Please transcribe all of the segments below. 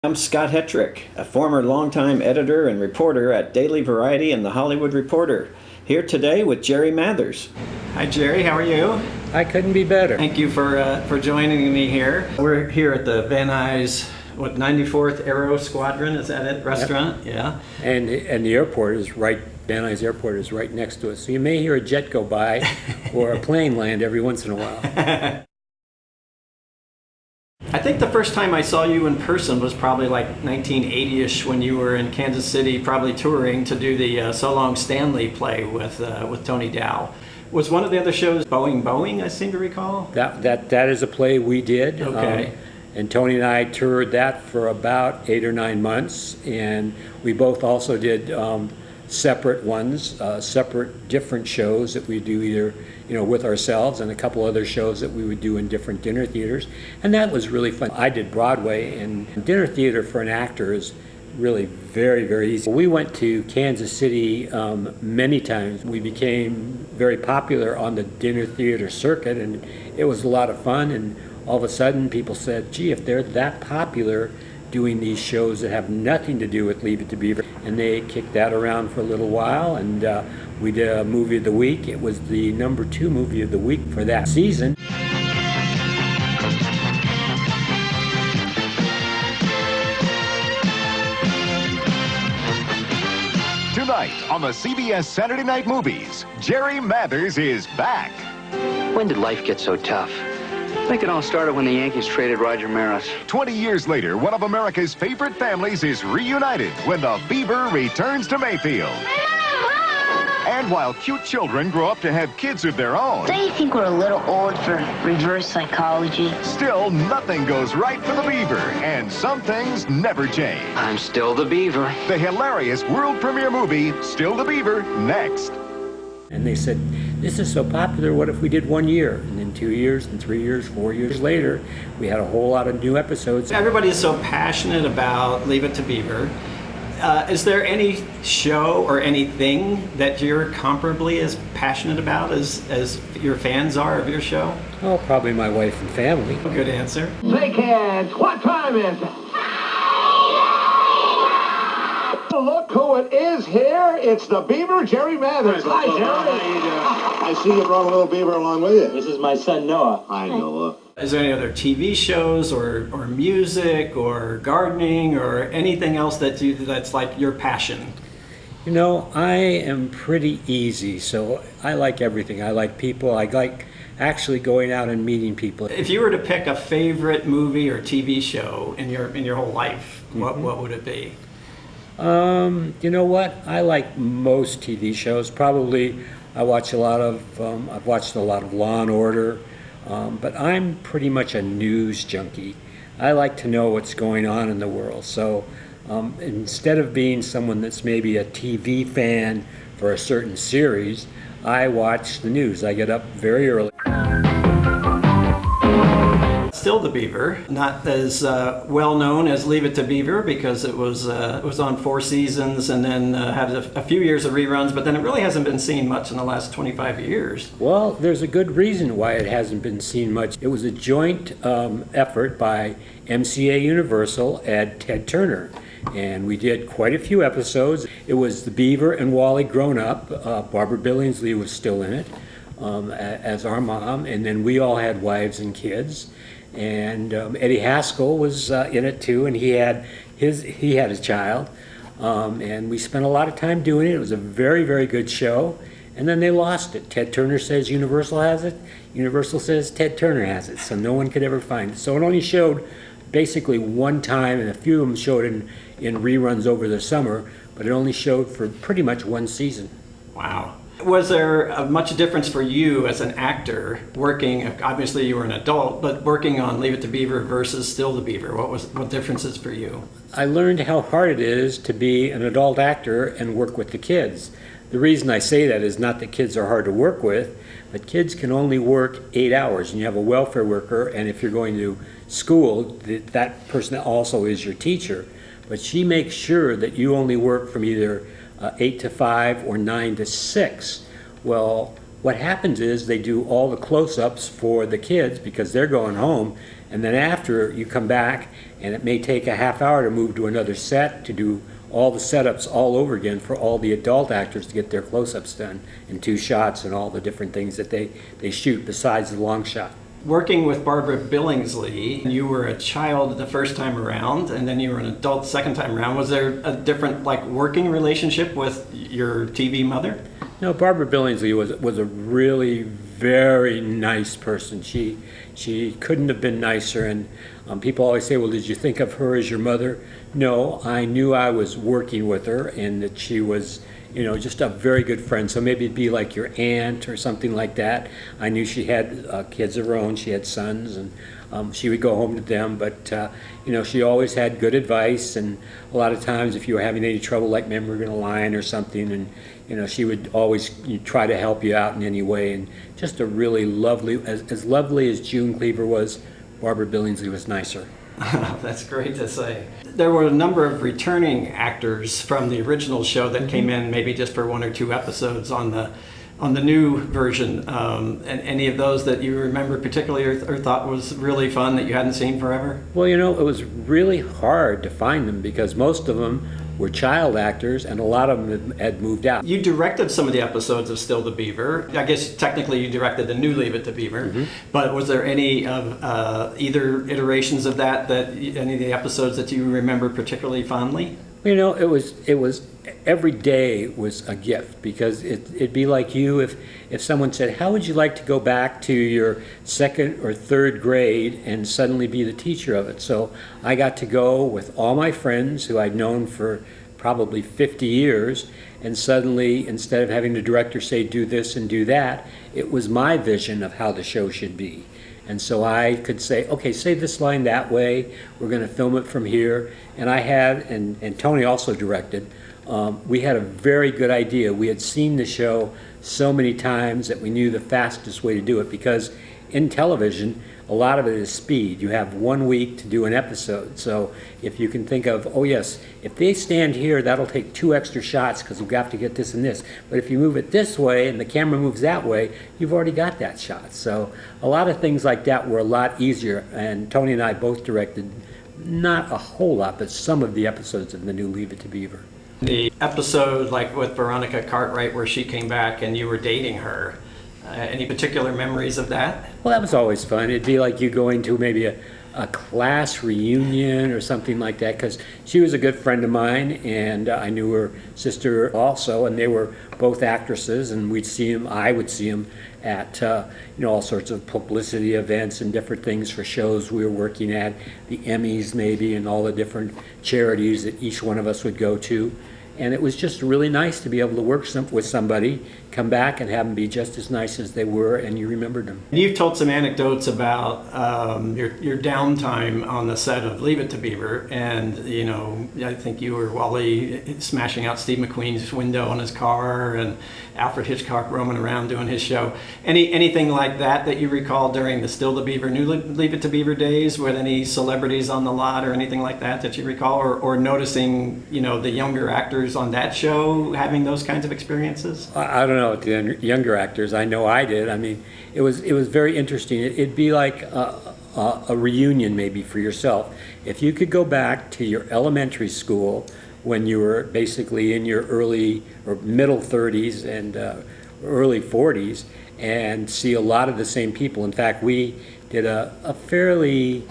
I'm Scott Hettrick, a former longtime editor and reporter at Daily Variety and The Hollywood Reporter, here today with Jerry Mathers. Hi Jerry, how are you? I couldn't be better. Thank you for joining me here. We're here at the Van Nuys 94th Aero Squadron, is that it? Restaurant, yep. Yeah. And the airport is right, Van Nuys Airport is right next to us. So you may hear a jet go by or a plane land every once in a while. I think the first time I saw you in person was probably like 1980-ish when you were in Kansas City, probably touring to do the So Long Stanley play with Tony Dow. Was one of the other shows Boeing, I seem to recall? That is a play we did. Okay. And Tony and I toured that for about 8 or 9 months, and we both also did separate ones, separate different shows that we do either with ourselves and a couple other shows that we would do in different dinner theaters, and that was really fun. I did Broadway, and dinner theater for an actor is really very, very easy. We went to Kansas City many times. We became very popular on the dinner theater circuit, and it was a lot of fun, and all of a sudden people said, gee, if they're that popular doing these shows that have nothing to do with Leave It to Beaver, and they kicked that around for a little while, and we did a movie of the week. It was the #2 movie of the week for that season. Tonight on the CBS Saturday Night Movies, Jerry Mathers is back. When did life get so tough? I think it all started when the Yankees traded Roger Maris. 20 years later, one of America's favorite families is reunited when the Beaver returns to Mayfield. And while cute children grow up to have kids of their own, Don't you think we're a little old for reverse psychology? still nothing goes right for the Beaver, and some things never change. I'm still the Beaver. The hilarious world premiere movie, Still the Beaver, next. And they said, this is so popular, what if we did 1 year? And then 2 years, and 3 years, 4 years later, we had a whole lot of new episodes. Everybody is so passionate about Leave It to Beaver. Is there any show or anything that you're comparably as passionate about as your fans are of your show? Oh, probably my wife and family. Good answer. Hey kids, what time is it? Look who it is here. It's the Beaver, Jerry Mathers. Hi, Jerry. How you doing? I see you brought a little Beaver along with you. This is my son, Noah. Hi, Noah. Is there any other TV shows or music or gardening or anything else that's like your passion? I am pretty easy, so I like everything. I like people. I like actually going out and meeting people. If you were to pick a favorite movie or TV show in your whole life, what would it be? You know what? I like most TV shows. Probably I've watched a lot of Law and Order, but I'm pretty much a news junkie. I like to know what's going on in the world. So instead of being someone that's maybe a TV fan for a certain series, I watch the news. I get up very early. Still the Beaver, not as well known as Leave It to Beaver because it was on 4 seasons and then had a few years of reruns, but then it really hasn't been seen much in the last 25 years. Well, there's a good reason why it hasn't been seen much. It was a joint effort by MCA Universal and Ted Turner, and we did quite a few episodes. It was the Beaver and Wally grown up. Barbara Billingsley was still in it as our mom, and then we all had wives and kids. And Eddie Haskell was in it too, and he had his child, and we spent a lot of time doing it. It was a very, very good show, and then they lost it. Ted Turner says Universal has it. Universal says Ted Turner has it, so no one could ever find it. So it only showed basically one time, and a few of them showed in reruns over the summer, but it only showed for pretty much 1 season. Wow. Was there much difference for you as an actor working, obviously you were an adult, but working on Leave It to Beaver versus Still the Beaver? What differences for you? I learned how hard it is to be an adult actor and work with the kids. The reason I say that is not that kids are hard to work with, but kids can only work 8 hours, and you have a welfare worker, and if you're going to school, that person also is your teacher. But she makes sure that you only work from either 8 to 5 or 9 to 6. Well, what happens is they do all the close-ups for the kids because they're going home, And then after, you come back, and it may take a half hour to move to another set to do all the setups all over again for all the adult actors to get their close-ups done in 2 shots and all the different things that they shoot besides the long shot. Working with Barbara Billingsley, you were a child the first time around, and then you were an adult the second time around. Was there a different, like, working relationship with your TV mother? No, Barbara Billingsley was a really very nice person. She couldn't have been nicer, and people always say, well, did you think of her as your mother? No, I knew I was working with her and that she was, just a very good friend. So maybe it'd be like your aunt or something like that. I knew she had kids of her own. She had sons, and she would go home to them. But, she always had good advice. And a lot of times if you were having any trouble, like remembering a line or something, and, she would always try to help you out in any way. And just a really lovely, as lovely as June Cleaver was, Barbara Billingsley was nicer. That's great to say. There were a number of returning actors from the original show that came in maybe just for 1 or 2 episodes on the new version. And any of those that you remember particularly or thought was really fun that you hadn't seen forever? Well, it was really hard to find them because most of them were child actors and a lot of them had moved out. You directed some of the episodes of Still the Beaver. I guess technically you directed the new Leave It to Beaver, but was there any of either iterations of that any of the episodes that you remember particularly fondly? It was every day was a gift because it'd be like you if someone said, how would you like to go back to your 2nd or 3rd grade and suddenly be the teacher of it? So I got to go with all my friends who I'd known for probably 50 years, and suddenly instead of having the director say do this and do that, it was my vision of how the show should be. And so I could say, okay, say this line that way, we're going to film it from here. And I had, and Tony also directed, we had a very good idea. We had seen the show so many times that we knew the fastest way to do it, because in television, a lot of it is speed. You have 1 week to do an episode. So if you can think of, oh yes, if they stand here, that'll take 2 extra shots because we've got to get this and this. But if you move it this way and the camera moves that way, you've already got that shot. So a lot of things like that were a lot easier. And Tony and I both directed, not a whole lot, but some of the episodes of the new Leave It to Beaver. The episode like with Veronica Cartwright where she came back and you were dating her, any particular memories of that? Well, that was always fun. It'd be like you going to maybe a class reunion or something like that, because she was a good friend of mine, and I knew her sister also, and they were both actresses, and I would see them at all sorts of publicity events and different things for shows we were working at, the Emmys maybe, and all the different charities that each one of us would go to. And it was just really nice to be able to work with somebody, come back and have them be just as nice as they were, and you remembered them. You've told some anecdotes about your downtime on the set of Leave It to Beaver, and I think you were Wally smashing out Steve McQueen's window on his car, and Alfred Hitchcock roaming around doing his show. Anything like that you recall during the Still the Beaver, new Leave It to Beaver days, with any celebrities on the lot or anything like that you recall, or noticing the younger actors on that show having those kinds of experiences? I don't know, the younger actors, I know I did. I mean, it was very interesting. It'd be like a reunion maybe for yourself. If you could go back to your elementary school when you were basically in your early or middle 30s and early 40s and see a lot of the same people. In fact, we did a fairly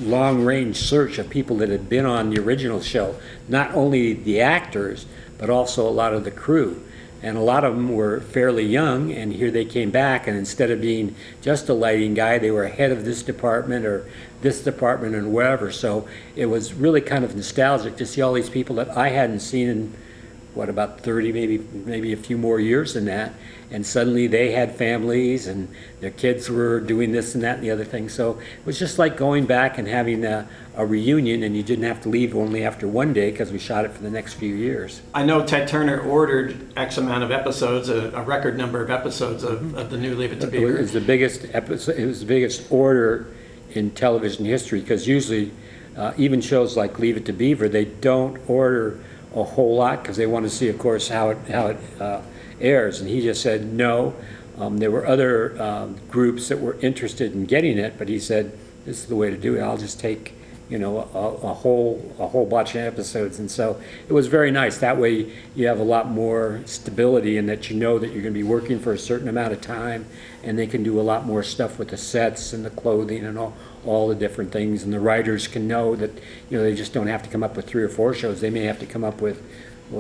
long-range search of people that had been on the original show, not only the actors, but also a lot of the crew. And a lot of them were fairly young, and here they came back, and instead of being just a lighting guy, they were head of this department or this department and wherever. So it was really kind of nostalgic to see all these people that I hadn't seen in, about 30, maybe a few more years than that. And suddenly they had families and their kids were doing this and that and the other thing. So it was just like going back and having a reunion, and you didn't have to leave only after 1 day because we shot it for the next few years. I know Ted Turner ordered X amount of episodes, a record number of episodes of the new Leave It to Beaver. It was the biggest episode. It was the biggest order in television history, because usually even shows like Leave It to Beaver, they don't order a whole lot because they want to see, of course, how it airs. And he just said, no, There were other groups that were interested in getting it, but he said, this is the way to do it. I'll just take, a whole bunch of episodes. And so it was very nice. That way you have a lot more stability in that you know that you're going to be working for a certain amount of time, and they can do a lot more stuff with the sets and the clothing and all the different things. And the writers can know that, they just don't have to come up with 3 or 4 shows. They may have to come up with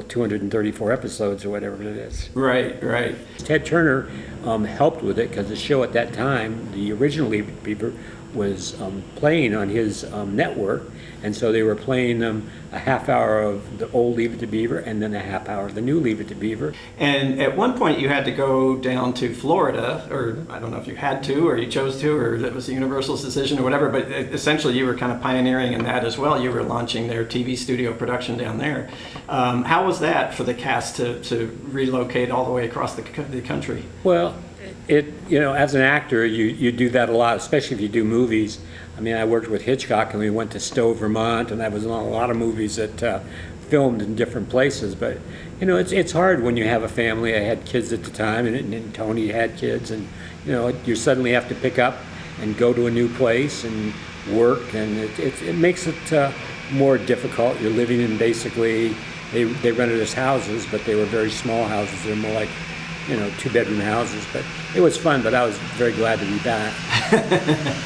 234 episodes or whatever it is. Right. Ted Turner helped with it because the show at that time, the original Leave It to Beaver, was playing on his network, and so they were playing them a half hour of the old Leave It to Beaver and then a half hour of the new Leave It to Beaver. And at one point you had to go down to Florida, or I don't know if you had to or you chose to, or that was a Universal's decision or whatever, but essentially you were kind of pioneering in that as well. You were launching their TV studio production down there. How was that for the cast to relocate all the way across the country? Well, as an actor, you do that a lot, especially if you do movies. I mean, I worked with Hitchcock, and we went to Stowe, Vermont, and I was in a lot of movies that filmed in different places. But it's hard when you have a family. I had kids at the time, and Tony had kids, and you suddenly have to pick up and go to a new place and work, and it makes it more difficult. You're living in basically they rented us houses, but they were very small houses. They're more like 2-bedroom houses, but it was fun, but I was very glad to be back.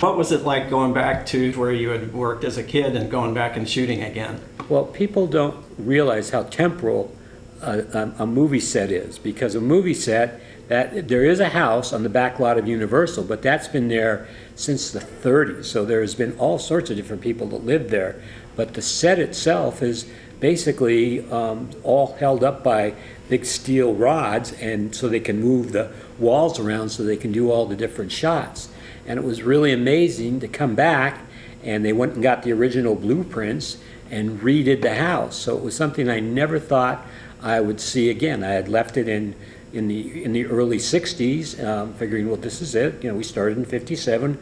What was it like going back to where you had worked as a kid and going back and shooting again? Well, people don't realize how temporal a movie set is, because a movie set, that there is a house on the back lot of Universal, but that's been there since the 30s, so there's been all sorts of different people that lived there, but the set itself is basically all held up by big steel rods, and so they can move the walls around so they can do all the different shots. And it was really amazing to come back, and they went and got the original blueprints and redid the house. So it was something I never thought I would see again. I had left it in the early 60s, figuring, well, this is it. We started in 57.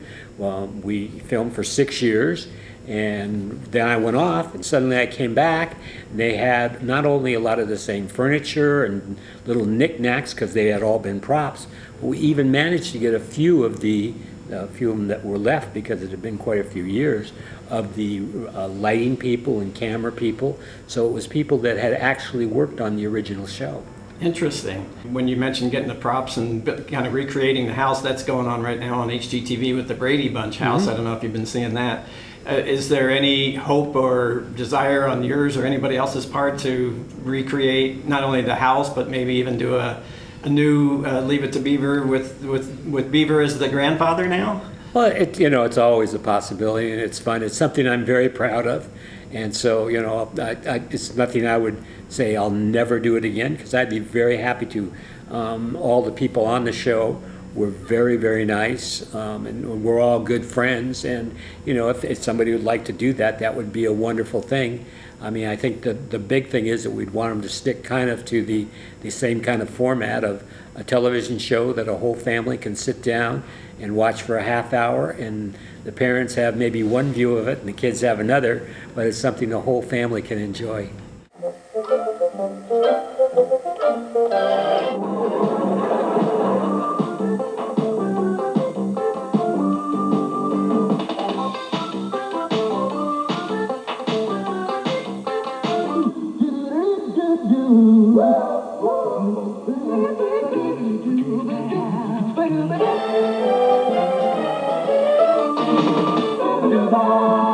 We filmed for 6 years. And then I went off, and suddenly I came back, and they had not only a lot of the same furniture and little knickknacks, because they had all been props, but we even managed to get a few of them that were left, because it had been quite a few years, of the lighting people and camera people. So it was people that had actually worked on the original show. Interesting. When you mentioned getting the props and kind of recreating the house, that's going on right now on HGTV with the Brady Bunch house. I don't know if you've been seeing that. Is there any hope or desire on yours or anybody else's part to recreate not only the house, but maybe even do a new Leave It to Beaver with Beaver as the grandfather now? Well, it's always a possibility, and it's fun. It's something I'm very proud of, and so it's nothing I would say I'll never do it again, because I'd be very happy to. All the people on the show were very, very nice, and we're all good friends. And if somebody would like to do that, that would be a wonderful thing. I mean, I think the big thing is that we'd want them to stick kind of to the same kind of format of a television show that a whole family can sit down and watch for a half hour, and the parents have maybe one view of it and the kids have another, but it's something the whole family can enjoy. Bye.